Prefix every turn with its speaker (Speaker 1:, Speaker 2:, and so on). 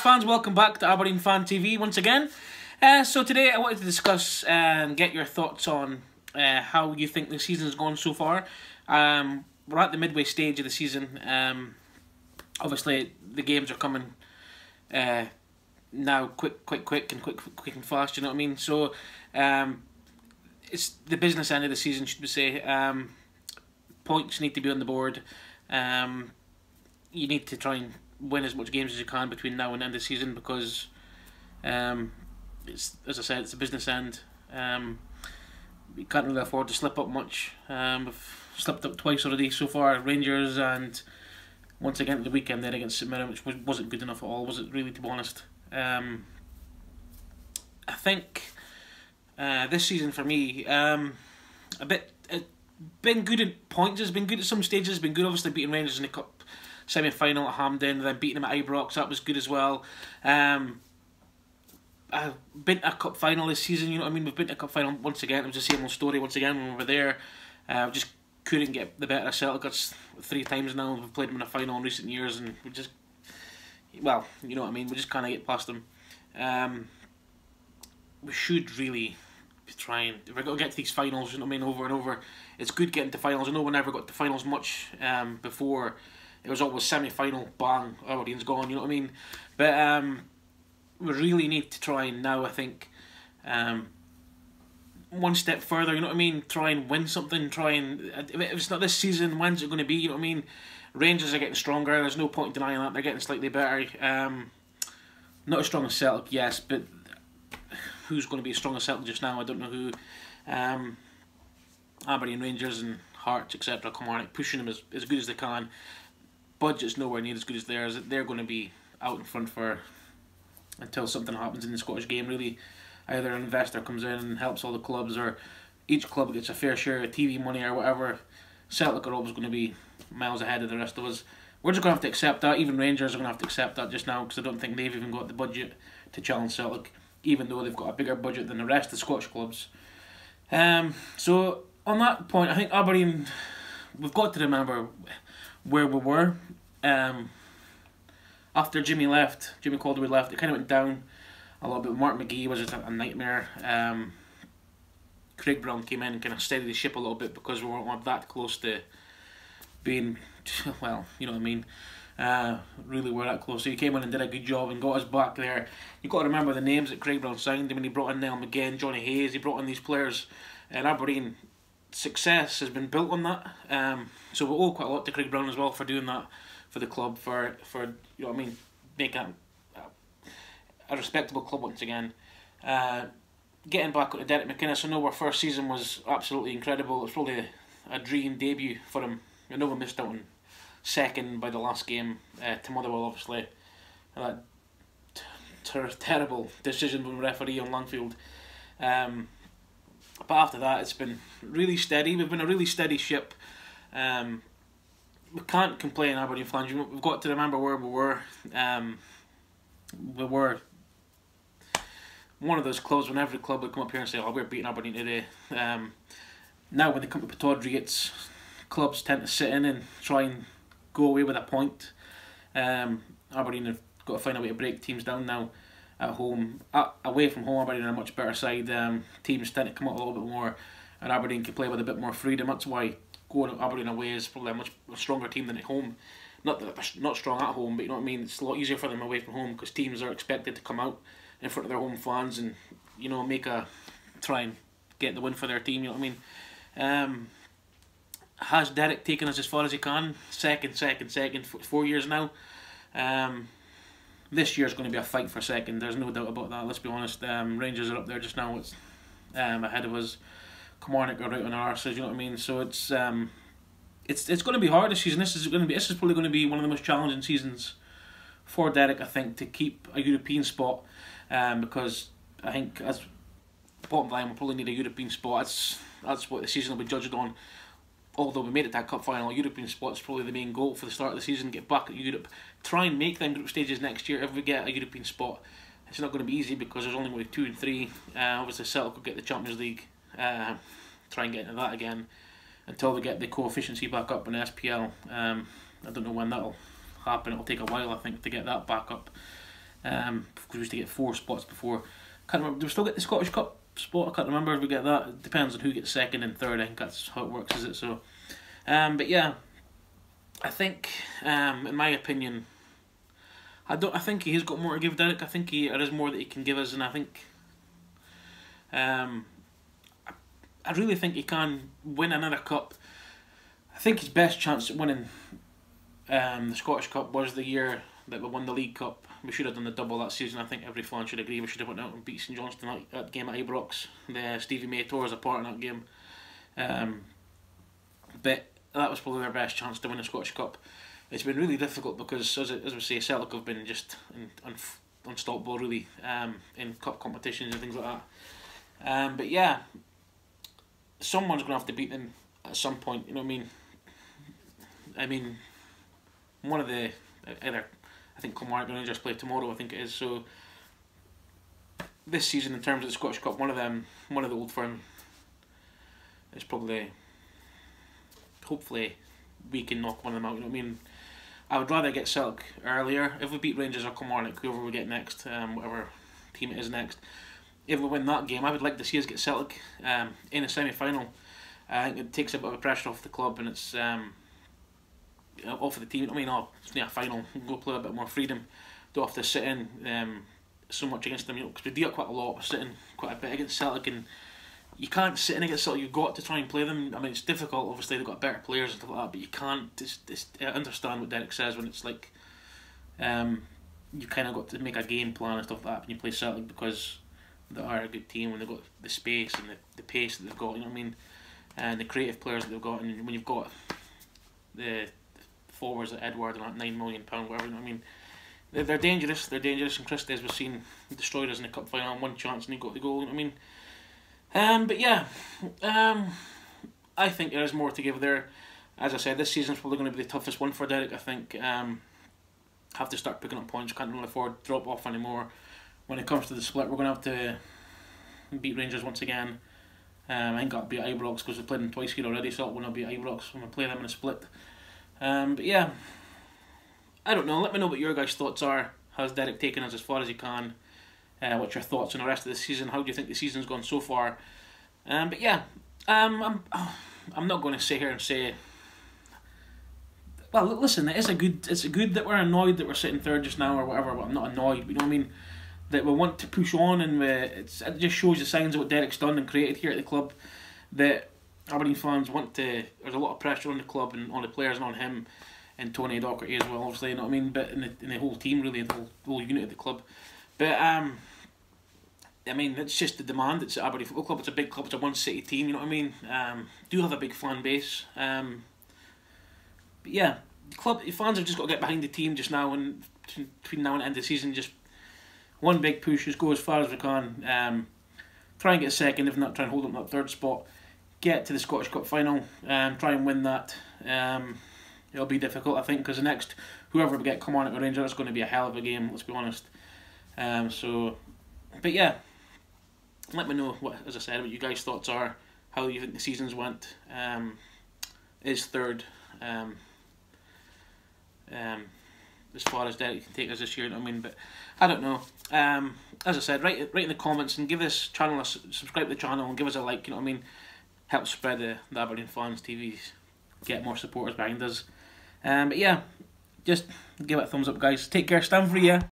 Speaker 1: fans, welcome back to Aberdeen Fan TV once again. So today I wanted to discuss and get your thoughts on how you think the season's gone so far. We're at the midway stage of the season. Obviously the games are coming now quick and fast, you know what I mean? So it's the business end of the season, should we say. Points need to be on the board. You need to try and win as much games as you can between now and end of the season, because it's, as I said, it's a business end. We can't really afford to slip up much. We've slipped up twice already so far, Rangers, and once again at the weekend there against St Mirren, which wasn't good enough at all, was it really, to be honest. I think this season for me, it's been good at points, it's been good at some stages, it's been good obviously beating Rangers in the Cup semi-final at Hampden, then beating them at Ibrox, that was good as well. I've been to a cup final this season, you know what I mean? We've been to a cup final once again. It was the same old story once again when we were there. We just couldn't get the better of Celtic. That's 3 times now we've played them in a final in recent years, and we just, well, you know what I mean, we just can't get past them. We should really be trying, if we're going to get to these finals, you know what I mean, over and over. It's good getting to finals. I know we never got to finals much before. It was always semi-final, bang, Aberdeen's gone, you know what I mean? But we really need to try and now, I think, one step further, you know what I mean? Try and win something, try and, if it's not this season, when's it going to be, you know what I mean? Rangers are getting stronger, there's no point in denying that, they're getting slightly better. Not as strong as Celtic, yes, but who's going to be as strong as Celtic just now? I don't know who. Aberdeen, Rangers and Hearts, etc. come on, pushing them as good as they can. Budget's nowhere near as good as theirs. They're going to be out in front for until something happens in the Scottish game, really. Either an investor comes in and helps all the clubs, or each club gets a fair share of TV money or whatever. Celtic are always going to be miles ahead of the rest of us. We're just going to have to accept that. Even Rangers are going to have to accept that just now, because I don't think they've even got the budget to challenge Celtic, even though they've got a bigger budget than the rest of the Scottish clubs. So on that point, I think Aberdeen, we've got to remember where we were. After Jimmy Calderwood left, it kind of went down a little bit. Mark McGee was a nightmare. Craig Brown came in and kind of steadied the ship a little bit, because we weren't that close to being, well, you know what I mean, really were that close. So he came in and did a good job and got us back there. You've got to remember the names that Craig Brown signed. I mean, he brought in Neil McGinn, Johnny Hayes, he brought in these players, and Aberdeen success has been built on that. So we owe quite a lot to Craig Brown as well for doing that for the club, for you know what I mean, make a respectable club once again. Getting back onto Derek Mcinnes, I know our first season was absolutely incredible. It was probably a dream debut for him. I know we missed out on second by the last game to Motherwell, obviously. That terrible decision from the referee on Langfield. But after that, it's been really steady. We've been a really steady ship. We can't complain, Aberdeen fans. We've got to remember where we were. We were one of those clubs when every club would come up here and say, "Oh, we're beating Aberdeen today." Now, when they come to Pittodrie, clubs tend to sit in and try and go away with a point. Aberdeen have got to find a way to break teams down now. At home, away from home, Aberdeen are a much better side. Teams tend to come up a little bit more, and Aberdeen can play with a bit more freedom. That's why going Aberdeen away is probably a much stronger team than at home. Not that they're not strong at home, but you know what I mean. It's a lot easier for them away from home, because teams are expected to come out in front of their home fans and, you know, try and get the win for their team. You know what I mean? Has Derek taken us as far as he can? Second, 4 years now. This year's going to be a fight for second. There's no doubt about that. Let's be honest. Rangers are up there just now. It's ahead of us. Kilmarnock are right on our arses. You know what I mean. So it's going to be hard this season. This is probably going to be one of the most challenging seasons for Derek, I think, to keep a European spot. Because I think, as bottom line, we'll probably need a European spot. That's what the season will be judged on. Although we made it to that cup final, European spot's probably the main goal for the start of the season. Get back at Europe, try and make them group stages next year. If we get a European spot, it's not going to be easy, because there's only going to be 2 and 3. Obviously Celtic will get the Champions League, try and get into that again until they get the coefficiency back up in SPL. I don't know when that'll happen. It'll take a while, I think, to get that back up. Because we used to get 4 spots before. Can't remember. Do we still get the Scottish Cup spot? I can't remember if we get that. It depends on who gets second and third. I think that's how it works, is it? So, but yeah, I think, in my opinion, I think he has got more to give Derek. I think there is more that he can give us, and I think, I really think he can win another cup. I think his best chance at winning the Scottish Cup was the year that we won the League Cup. We should have done the double that season. I think every fan should agree. We should have went out and beat St Johnstone that game at Ibrox. Stevie May tore us apart in that game. But that was probably our best chance to win the Scottish Cup. It's been really difficult because, as we say, Celtic have been just unstoppable, really, in cup competitions and things like that. But yeah, someone's going to have to beat them at some point. You know what I mean? One of the either, I think Kilmarnock and Rangers play tomorrow. I think it is. So this season, in terms of the Scottish Cup, one of the old firm is probably. Hopefully, we can knock one of them out. You know what I mean? I would rather get Celtic earlier. If we beat Rangers or Kilmarnock, whoever we get next, whatever team it is next, if we win that game, I would like to see us get Celtic in a semi-final. I think it takes a bit of pressure off the club, and it's off of the team. I mean, it's not a final. Go play a bit more freedom. Don't have to sit in so much against them. You know, because we do it quite a lot. We're sitting quite a bit against Celtic, and you can't sit in against Celtic. You've got to try and play them. I mean, it's difficult. Obviously, they've got better players and stuff like that, but you can't. I understand what Derek says when it's like, you kind of got to make a game plan and stuff like that when you play Celtic, because they are a good team and they've got the space and the pace that they've got. You know what I mean? And the creative players that they've got, and when you've got the forwards like Edward and that £9 million, whatever, you know what I mean? They're dangerous. They're dangerous. And Christie, as we've seen, destroyed us in the cup final on one chance and he got the goal. You know what I mean? But yeah, I think there is more to give there. As I said, this season's probably going to be the toughest one for Derek. I think have to start picking up points. Can't really afford to drop off anymore. When it comes to the split, we're going to have to beat Rangers once again. I think that'll be at Ibrox because we've played them twice here already, so it will be at Ibrox when we play them in a split. But yeah, I don't know. Let me know what your guys' thoughts are. How's Derek taken us as far as he can? What's your thoughts on the rest of the season? How do you think the season's gone so far? But yeah, I'm not going to sit here and say. Well, listen, it's good that we're annoyed that we're sitting third just now or whatever. But I'm not annoyed. But you know what I mean? That we want to push on, and it just shows the signs of what Derek's done and created here at the club. That Aberdeen fans want to. There's a lot of pressure on the club and on the players and on him, and Tony Docherty as well, obviously. You know what I mean? But in the whole team, really, the whole unit of the club. But I mean, it's just the demand. It's at Aberdeen Football Club. It's a big club. It's a one-city team. You know what I mean? Do have a big fan base. But yeah, the fans have just got to get behind the team just now, and between now and the end of the season, just one big push, just go as far as we can. Try and get second, if not try and hold up that third spot. Get to the Scottish Cup final. Try and win that. It'll be difficult, I think, because the next, whoever we get, Kilmarnock or Rangers, it's going to be a hell of a game, let's be honest. But yeah, let me know, as I said, what you guys' thoughts are, how you think the seasons went. Is third as far as Derek can take us this year, you know what I mean? But I don't know. As I said, write in the comments and give this channel subscribe to the channel and give us a like, you know what I mean? Help spread the Aberdeen Fans TV, get more supporters behind us. But yeah, just give it a thumbs up, guys. Take care, stand for you.